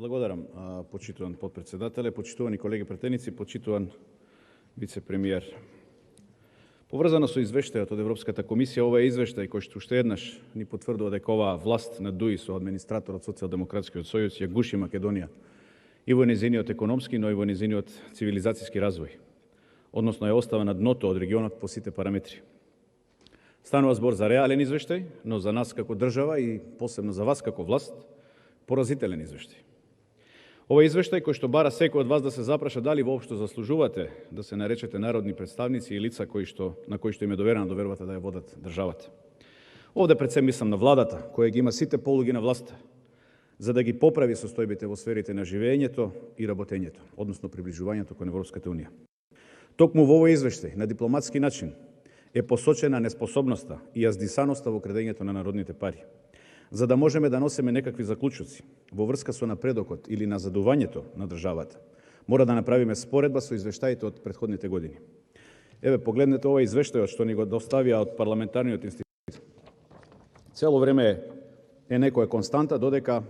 Благодарам, почитуван подпредседателе, почитувани колеги претеници, почитуван вице-премиер. Поврзано со извештајот од Европската комисија, ова е извештај кој што уште еднаш ни потврдува дека оваа власт на ДУИ со администраторот Социјалдемократскиот сојуз ја гуши Македонија и во незиниот економски, но и во незиниот цивилизацијски развој, односно ја остава на дното од регионот по сите параметри. Станува збор за реален извештај, но за нас како држава и посебно за вас како власт, поразителен извештај. Ова извештај кој што бара секој од вас да се запраша дали воопшто заслужувате да се наречете народни представници и лица на кои што им е доверена довербата да ја водат државата. Овде пред се мислам на владата, која ги има сите полуги на власта, за да ги поправи состојбите во сферите на живеењето и работењето, односно приближувањето кон Европската унија. Токму во овој извештај на дипломатски начин е посочена неспособноста и јаздисаноста во крадењето на народните пари. За да можеме да носиме некакви заклучоци во врска со напредокот или назадувањето на државата, мора да направиме споредба со извештаите од претходните години. Еве, погледнете ова извештајот што ни го доставија од парламентарниот институт. Цело време е некоја константа, додека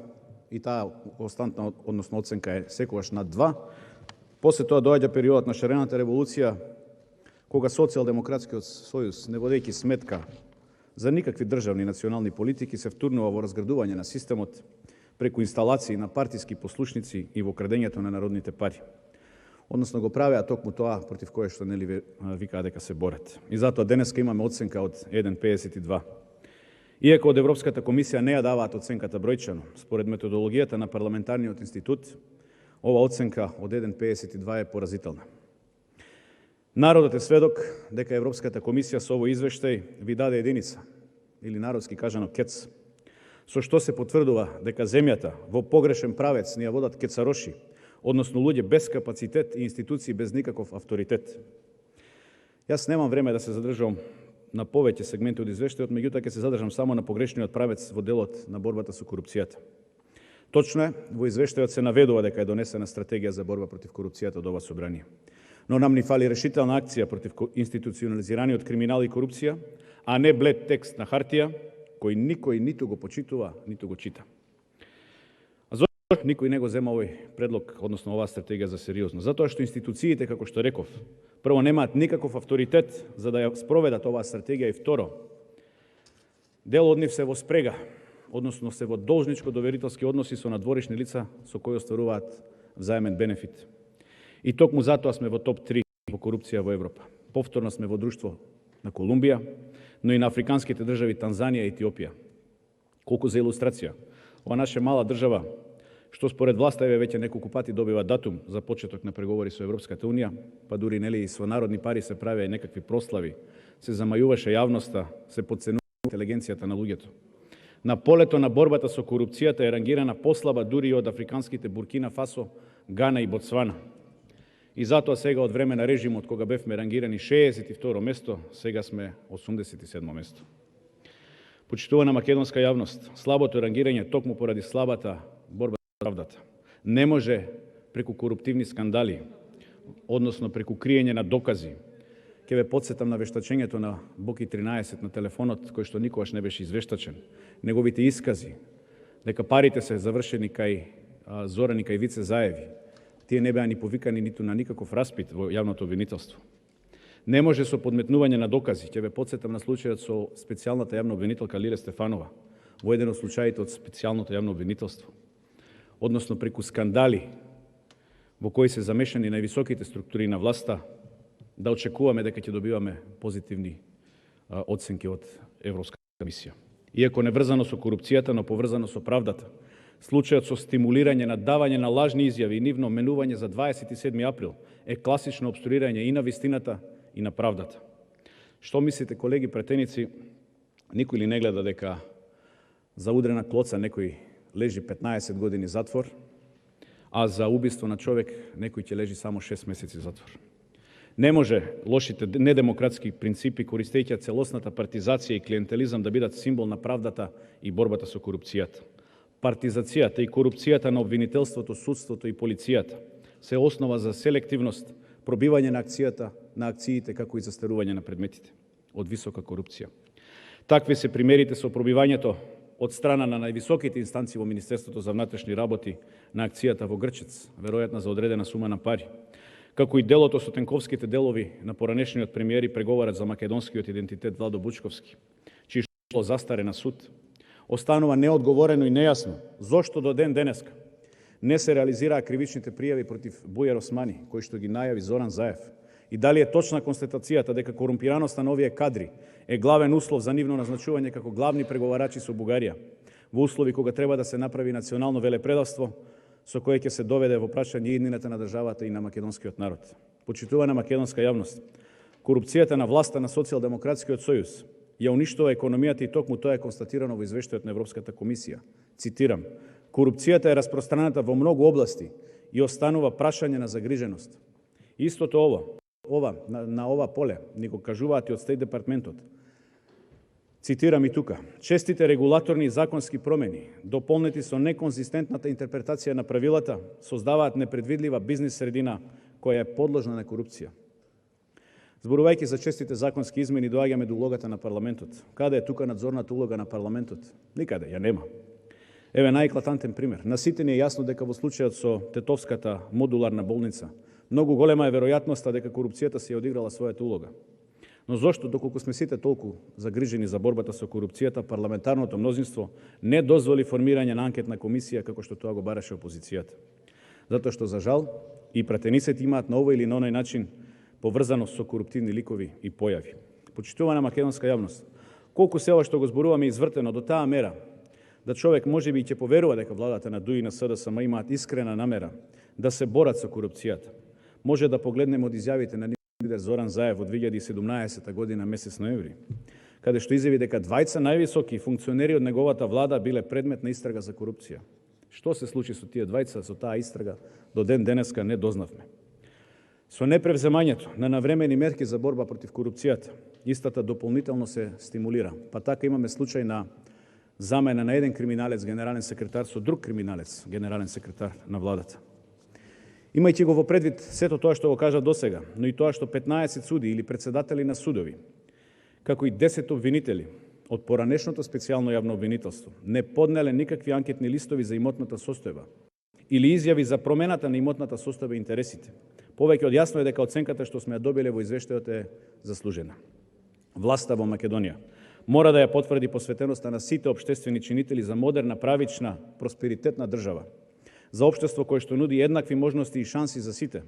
и таа константна, односно оценка е секогаш над 2. После тоа доаѓа периодот на шарената револуција, кога Социјалдемократскиот сојуз, не водејќи сметка за никакви државни национални политики, се втурнува во разградување на системот преку инсталации на партиски послушници и во крадењето на народните пари. Односно го правеа токму тоа против кое што нели викаа дека се борат. И затоа денеска имаме оценка од 1,52. Иако од Европската комисија не ја даваат оценката бројчано, според методологијата на парламентарниот институт, ова оценка од 1,52 е поразителна. Народот е сведок дека Европската комисија со овој извештај ви даде единица, или народски кажано кец, со што се потврдува дека земјата во погрешен правец ни ја водат кецароши, односно луѓе без капацитет и институции без никаков авторитет. Јас немам време да се задржам на повеќе сегменти од извештајот, меѓутоа ќе се задржам само на погрешниот правец во делот на борбата со корупцијата. Точно е, во извештајот се наведува дека е донесена стратегија за борба против корупцијата од ова собрание. Но нам ни фали решителна акција против институционализираниот криминал и корупција, а не блед текст на хартија, кој никој ниту го почитува, ниту го чита. А зошто никој не го зема овој предлог, односно оваа стратегија за сериозно? Затоа што институциите, како што реков, прво немаат никаков авторитет за да ја спроведат оваа стратегија и второ, дел од нив се во спрега, односно се во должничко-доверителски односи со надворишни лица со кои остваруваат взаемен бенефит. И токму затоа сме во топ 3 во корупција во Европа. Повторно сме во друштво на Колумбија, но и на африканските држави Танзанија и Етиопија. Колку за илустрација, ова наша мала држава, што според власта веќе неколку пати добива датум за почеток на преговори со Европската унија, па дури нели и со народни пари се правеа некакви прослави, се замајуваше јавноста, се потценува интелигенцијата на луѓето. На полето на борбата со корупцијата е рангирана послаба дури од африканските Буркина Фасо, Гана и Ботсвана. И затоа сега од време на режимот, кога бевме рангирани 62 место, сега сме 87 место. Почитувана македонска јавност, слабото рангирање токму поради слабата борба за правдата не може преку коруптивни скандали, односно преку криење на докази. Ке ве потсетам на вештачењето на Боки 13 на телефонот, кој што никогаш не беше извештачен. Неговите искази дека парите се завршени кај Зоран и кај Вице Заеви, тие не беа ни повикани ниту на никаков распит во јавното обвинителство. Не може со подметнување на докази. Ќе ве потсетам на случајот со специјалната јавна обвинителка Лиле Стефанова, во еден од случаите од специјалното јавно обвинителство. Односно преку скандали во кои се замешани највисоките структури на власта, да очекуваме дека ќе добиваме позитивни оценки од Европската комисија. Иако не врзано со корупцијата, но поврзано со правдата. Случајот со стимулирање на давање на лажни изјави и нивно менување за 27 април е класично обструирање и на вистината и на правдата. Што мислите, колеги претеници, никој ли не гледа дека за удрена клоца некој лежи 15 години затвор, а за убиство на човек некој ќе лежи само 6 месеци затвор? Не може лошите недемократски принципи, користејќи целосната партизација и клиентелизам, да бидат символ на правдата и борбата со корупцијата. Партизацијата и корупцијата на обвинителството, судството и полицијата се основа за селективност, пробивање на акциите, како и застарување на предметите од висока корупција. Такви се примерите со пробивањето од страна на највисоките инстанции во Министерството за внатрешни работи на акцијата во Грчец, веројатно за одредена сума на пари, како и делото со тенковските делови на поранешниот премиер и преговарач за македонскиот идентитет Владо Бучковски, чие што застаре на суд, останува неодговорено и нејасно зошто до ден денеска не се реализираа кривичните пријави против Бујар Османи, кои што ги најави Зоран Заев, и дали е точна констатацијата дека корумпираноста на овие кадри е главен услов за нивно назначување како главни преговарачи со Бугарија, во услови кога треба да се направи национално велепредавство, со кое ќе се доведе во прашање иднината на државата и на македонскиот народ. Почитувана македонска јавност, корупцијата на власта на Социјалдемократскиот сојуз ја уништува економијата и токму тоа е констатирано во извештајот на Европската комисија. Цитирам: корупцијата е распространета во многу области и останува прашање на загриженост. Истото на ова поле ни го кажуваат и од Стејт департментот. Цитирам и тука: честите регулаторни и законски промени, дополнети со неконзистентната интерпретација на правилата, создаваат непредвидлива бизнис средина која е подложна на корупција. Зборувајќи за честите законски измени, доаѓаме до улогата на парламентот. Каде е тука надзорната улога на парламентот? Никаде, ја нема. Еве најеклатантен пример. На сите ни е јасно дека во случајот со Тетовската модуларна болница многу голема е веројатноста дека корупцијата се одиграла својата улога. Но зошто, доколку сме сите толку загрижени за борбата со корупцијата, парламентарното мнозинство не дозволи формирање на анкетна комисија како што тоа го бараше опозицијата? Затоа што, за жал, и пратениците имаат на овој или на оној начин поврзаност со коруптивни ликови и појави. Почитувана македонска јавност, колку се ова што го зборуваме извртено до таа мера да човек можеби ќе поверува дека владата на ДУИ и на СДСМ имаат искрена намера да се борат со корупцијата, може да погледнеме од изјавите на лидер Зоран Заев во 2017 година месец ноември, каде што изјави дека двајца највисоки функционери од неговата влада биле предмет на истрага за корупција. Што се случи со тие двајца, со таа истрага, до ден денеска не дознавме. Со непревземањето на навремени мерки за борба против корупцијата, истата дополнително се стимулира. Па така имаме случај на замена на еден криминалец генерален секретар со друг криминалец генерален секретар на владата. Имајќи го во предвид сето тоа што го кажа досега, но и тоа што 15 суди или председатели на судови, како и 10 обвинители од поранешното специјално јавно обвинителство не поднеле никакви анкетни листови за имотната состојба или изјави за промената на имотната состојба и интересите, повеќе од јасно е дека оценката што сме ја добиле во извештајот е заслужена. Власта во Македонија мора да ја потврди посветеноста на сите општествени чинители за модерна, правична, просперитетна држава, за општество кое што нуди еднакви можности и шанси за сите,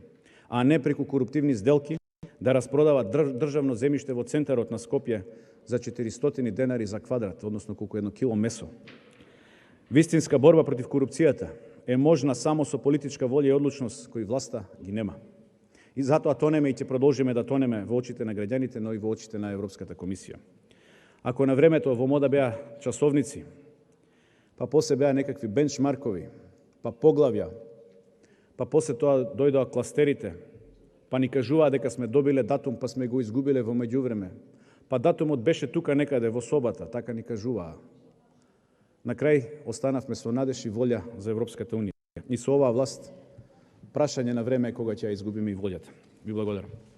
а не преку коруптивни сделки да распродава државно земјиште во центарот на Скопје за 400 денари за квадрат, односно колку 1 кило месо. Вистинска борба против корупцијата е можна само со политичка волја и одлучност кои власта ги нема. И затоа тонеме и ќе продолжиме да тонеме во очите на граѓаните, но и во очите на Европската комисија. Ако на времето во мода беа часовници, па после беа некакви бенчмаркови, па поглавја, па после тоа дојдоа кластерите, па ни кажуваа дека сме добиле датум, па сме го изгубиле во меѓувреме, па датумот беше тука некаде во собата, така ни кажуваа. На крај останавме со надеж и волја за Европската унија. И со оваа власт прашање на време е кога ќе ја изгубиме и волјата. Ви благодарам.